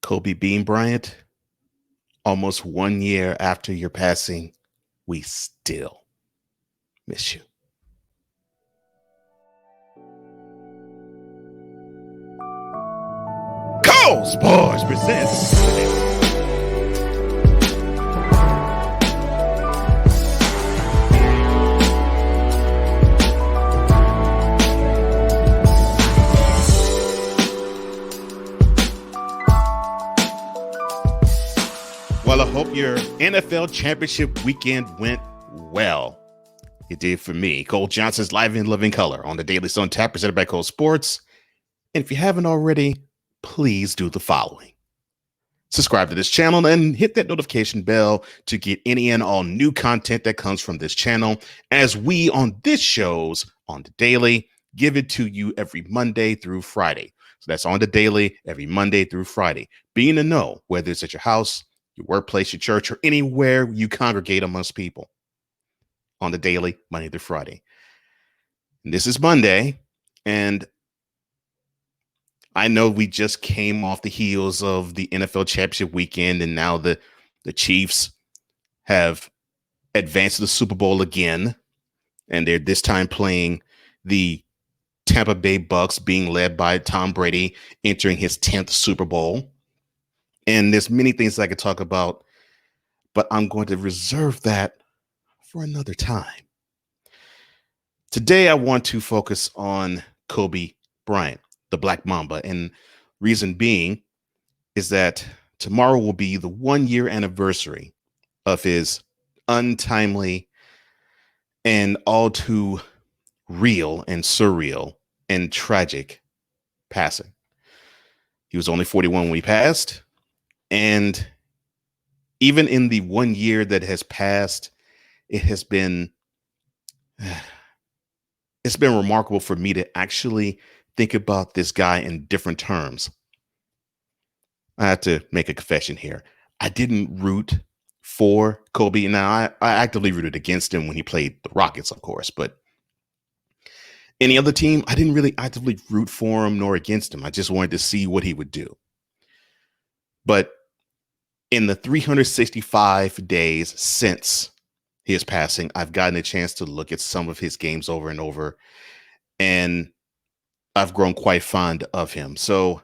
Kobe Bean Bryant, almost 1 year after your passing, we still miss you. Cole Sports presents. Well, I hope your NFL championship weekend went well. It did for me. Cole Johnson's live in living color on the Daily Sun Tap presented by Cole Sports. And if you haven't already, please do the following. Subscribe to this channel and hit that notification bell to get any and all new content that comes from this channel, as we on this show's on the daily give it to you every Monday through Friday. So that's on the daily every Monday through Friday. Be in the know, whether it's at your house, your workplace, your church, or anywhere you congregate amongst people, on the daily Monday through Friday. And this is Monday, and I know we just came off the heels of the NFL championship weekend, and now the Chiefs have advanced to the Super Bowl again, and they're this time playing the Tampa Bay Bucks, being led by Tom Brady, entering his 10th Super Bowl. And there's many things I could talk about, but I'm going to reserve that for another time. Today, I want to focus on Kobe Bryant, the Black Mamba. And reason being is that tomorrow will be the 1 year anniversary of his untimely and all too real and surreal and tragic passing. He was only 41 when he passed. And even in the 1 year that has passed, it has been remarkable for me to actually think about this guy in different terms. I have to make a confession here. I didn't root for Kobe. Now, I actively rooted against him when he played the Rockets, of course, but any other team, I didn't really actively root for him nor against him. I just wanted to see what he would do. But in the 365 days since his passing, I've gotten a chance to look at some of his games over and over, and I've grown quite fond of him. So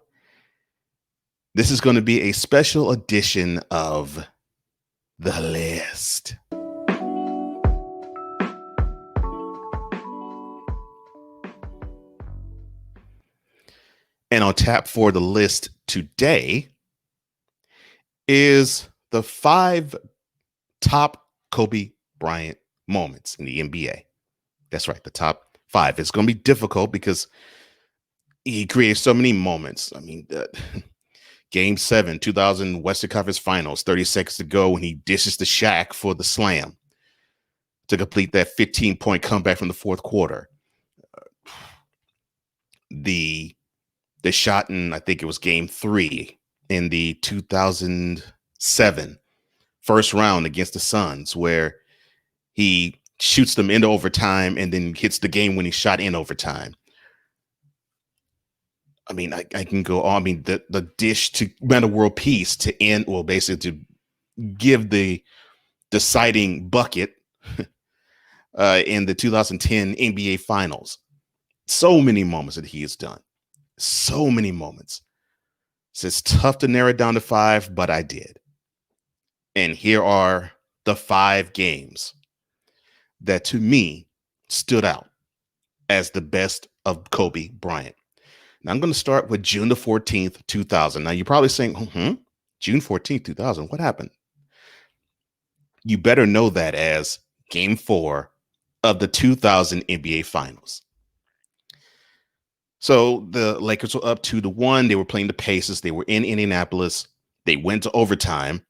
this is going to be a special edition of The List. And on tap for the list today is the 5 top Kobe Bryant moments in the NBA. That's right, the top 5. It's going to be difficult because he created so many moments. I mean, Game 7, 2000 Western Conference Finals, 30 seconds to go when he dishes to Shaq for the slam to complete that 15-point comeback from the fourth quarter. The shot in, I think it was Game 3 in the 2007 first round against the Suns, where he shoots them into overtime and then hits the game-winning shot in overtime. I mean, I can go on. I mean, the dish to Meta World Peace to end, well, basically to give the deciding bucket in the 2010 NBA Finals. So many moments that he has done. So many moments. So it's tough to narrow it down to 5, but I did. And here are the 5 games that to me stood out as the best of Kobe Bryant. Now I'm going to start with June the 14th, 2000. Now you're probably saying, June 14th, 2000, what happened? You better know that as Game 4 of the 2000 NBA Finals. So the Lakers were up 2-1. They were playing the Pacers. They were in Indianapolis. They went to overtime,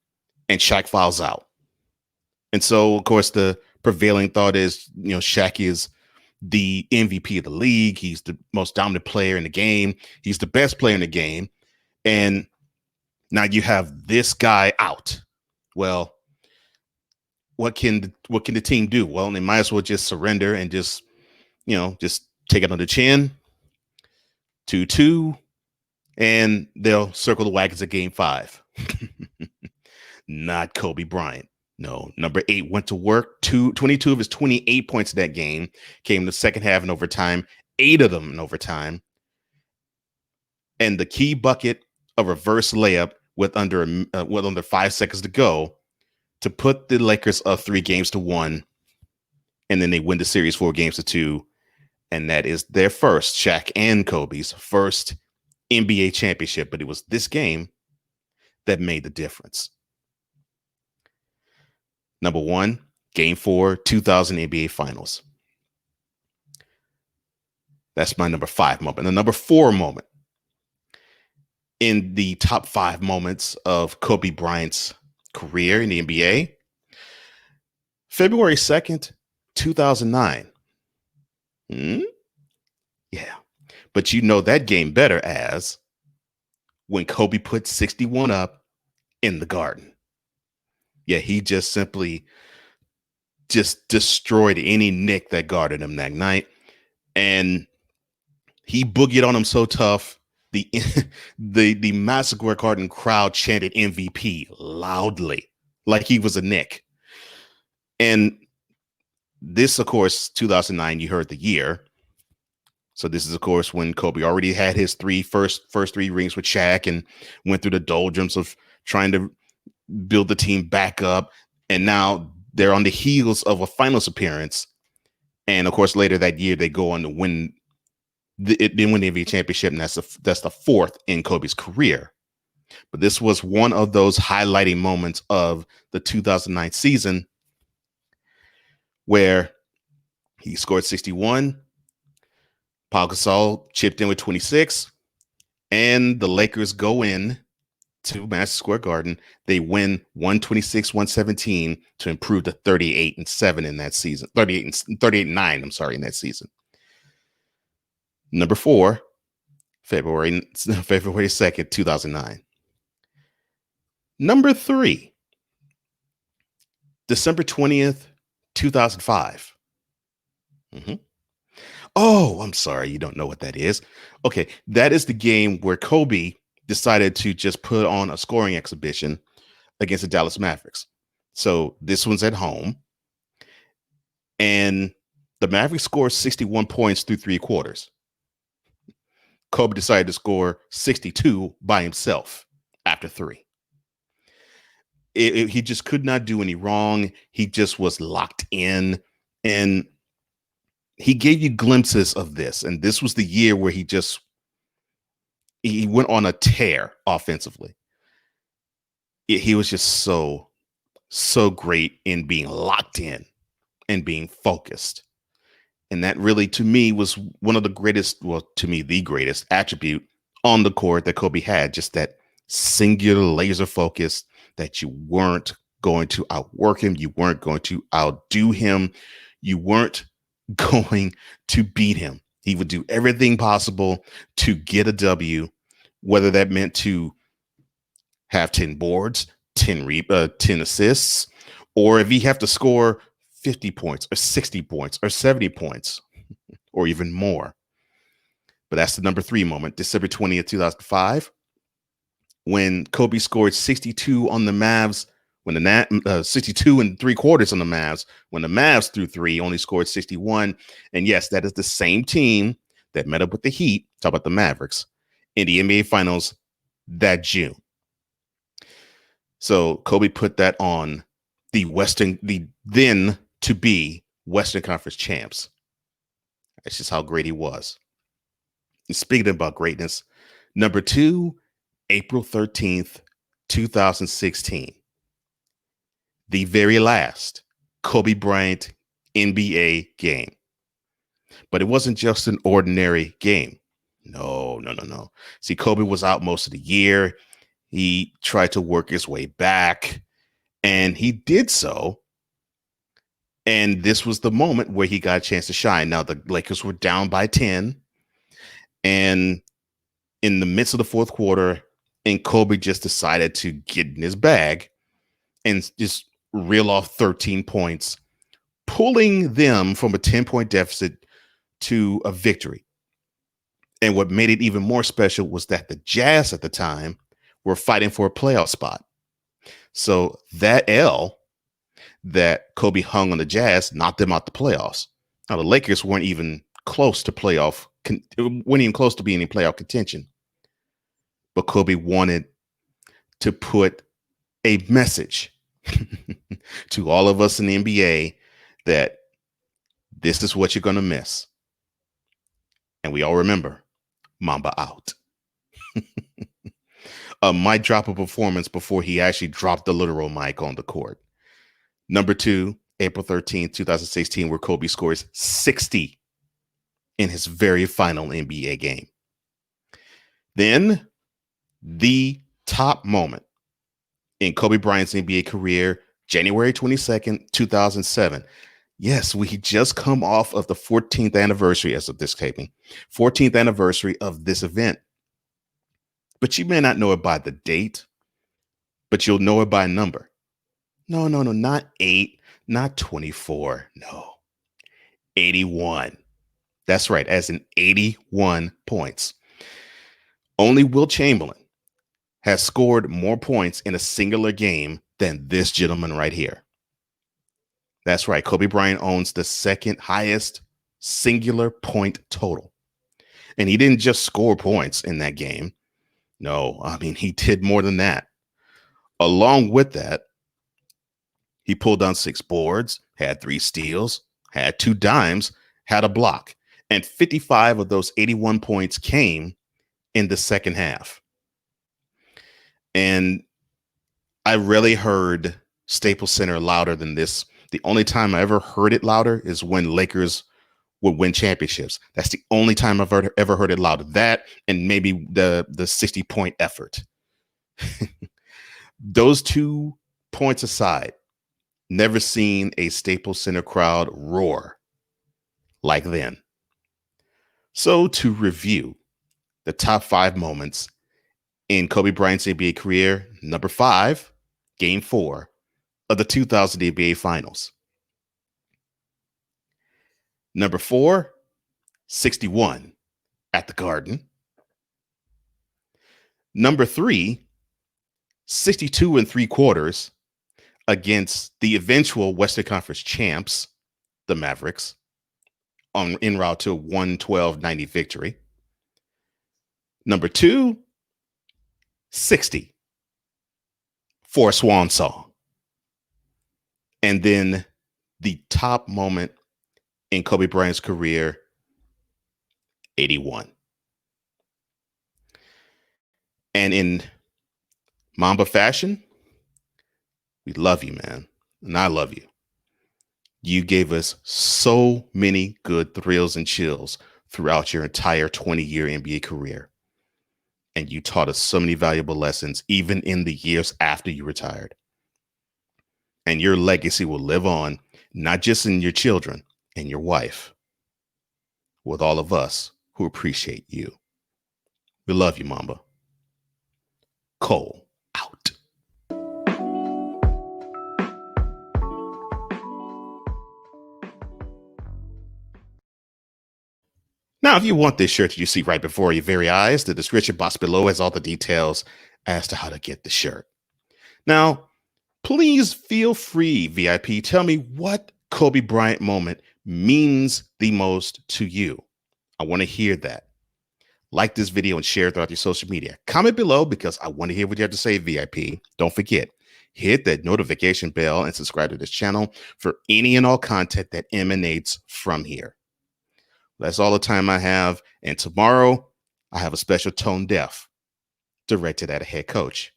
and Shaq fouls out. And so, of course, the prevailing thought is, Shaq is the MVP of the league. He's the most dominant player in the game. He's the best player in the game. And now you have this guy out. Well, what can the team do? Well, they might as well just surrender and just take it on the chin. 2-2. And they'll circle the wagons at game 5. Not Kobe Bryant. No, number 8 went to work. 22 of his 28 points in that game came in the second half in overtime, 8 of them in overtime. And the key bucket, a reverse layup with under 5 seconds to go to put the Lakers up 3-1. And then they win the series 4-2. And that is their first, Shaq and Kobe's first NBA championship. But it was this game that made the difference. Number 1, Game 4, 2000 NBA Finals. That's my number 5 moment. The number 4 moment in the top 5 moments of Kobe Bryant's career in the NBA, February 2nd, 2009. Yeah. But you know that game better as when Kobe put 61 up in the Garden. Yeah, he just simply destroyed any nick that guarded him that night. And he boogied on him so tough, the Madison Square Garden crowd chanted MVP loudly, like he was a Knick. And this, of course, 2009, you heard the year. So this is, of course, when Kobe already had his first 3 rings with Shaq and went through the doldrums of trying to build the team back up. And now they're on the heels of a finals appearance. And, of course, later that year, they go on to win the NBA championship, and that's the 4th in Kobe's career. But this was one of those highlighting moments of the 2009 season where he scored 61. Pau Gasol chipped in with 26, and the Lakers go in to Madison Square Garden. They win 126-117 to improve to 38-7 in that season. 38-9, I'm sorry, in that season. Number 4, February 2nd, 2009. Number 3, December 20th, 2005. Oh, I'm sorry. You don't know what that is. Okay. That is the game where Kobe decided to just put on a scoring exhibition against the Dallas Mavericks. So this one's at home. And the Mavericks scored 61 points through 3 quarters. Kobe decided to score 62 by himself after 3. He just could not do any wrong. He just was locked in. And he gave you glimpses of this. And this was the year where he went on a tear offensively. He was just so great in being locked in and being focused. And that really, to me, was one of the greatest, well, to me, the greatest attribute on the court that Kobe had, just that singular laser focus that you weren't going to outwork him. You weren't going to outdo him. You weren't going to beat him. He would do everything possible to get a W, whether that meant to have 10 boards, 10 assists, or if he have to score 50 points or 60 points or 70 points or even more. But that's the number 3 moment, December 20th, 2005, when Kobe scored 62 on the Mavs, when 62 and 3 quarters on the Mavs, when the Mavs threw 3 only scored 61. And yes, that is the same team that met up with the Heat, talk about the Mavericks, in the NBA Finals that June. So Kobe put that on the then to be Western Conference champs. That's just how great he was. And speaking about greatness, number 2, April 13th, 2016. The very last Kobe Bryant NBA game. But it wasn't just an ordinary game. No. See, Kobe was out most of the year. He tried to work his way back, and he did so. And this was the moment where he got a chance to shine. Now, the Lakers were down by 10, and in the midst of the 4th quarter, and Kobe just decided to get in his bag and just reel off 13 points, pulling them from a 10-point deficit to a victory. And what made it even more special was that the Jazz at the time were fighting for a playoff spot. So that L that Kobe hung on the Jazz knocked them out the playoffs. Now the Lakers weren't even close to weren't even close to being in playoff contention. But Kobe wanted to put a message to all of us in the NBA that this is what you're going to miss. And we all remember Mamba out. A mic drop a performance before he actually dropped the literal mic on the court. Number 2, April 13th, 2016, where Kobe scores 60 in his very final NBA game. Then the top moment in Kobe Bryant's NBA career, January 22nd, 2007. Yes, we just come off of the 14th anniversary as of this taping, 14th anniversary of this event. But you may not know it by the date, but you'll know it by a number. No, not 8, not 24. No, 81. That's right, as in 81 points. Only Will Chamberlain has scored more points in a singular game than this gentleman right here. That's right. Kobe Bryant owns the second highest singular point total. And he didn't just score points in that game. No, I mean, he did more than that. Along with that, he pulled down 6 boards, had 3 steals, had 2 dimes, had a block. And 55 of those 81 points came in the second half. And I rarely heard Staples Center louder than this. The only time I ever heard it louder is when Lakers would win championships. That's the only time I've ever heard it louder. That and maybe the 60-point effort. Those 2 points aside, never seen a Staples Center crowd roar like then. So to review the top 5 moments in Kobe Bryant's NBA career, number 5, Game 4 of the 2000 NBA Finals. Number 4, 61 at the Garden. Number 3, 62 3/4 against the eventual Western Conference champs, the Mavericks, en route to a 112-90 victory. Number 2, 60 for a swan song. And then the top moment in Kobe Bryant's career, 81. And in Mamba fashion, we love you, man. And I love you. You gave us so many good thrills and chills throughout your entire 20-year NBA career. And you taught us so many valuable lessons, even in the years after you retired. And your legacy will live on, not just in your children and your wife, with all of us who appreciate you. We love you, Mamba. Cole out. Now, if you want this shirt that you see right before your very eyes, the description box below has all the details as to how to get the shirt. Now, please feel free, VIP, tell me what Kobe Bryant moment means the most to you. I want to hear that. Like this video and share it throughout your social media. Comment below because I want to hear what you have to say, VIP. Don't forget, hit that notification bell and subscribe to this channel for any and all content that emanates from here. That's all the time I have. And tomorrow, I have a special tone deaf directed at a head coach.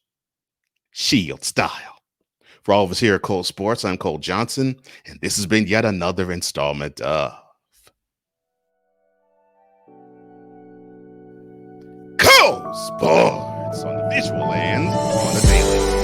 Shield style. For all of us here at Cole Sports, I'm Cole Johnson, and this has been yet another installment of Cole Sports on the visual and on the daily.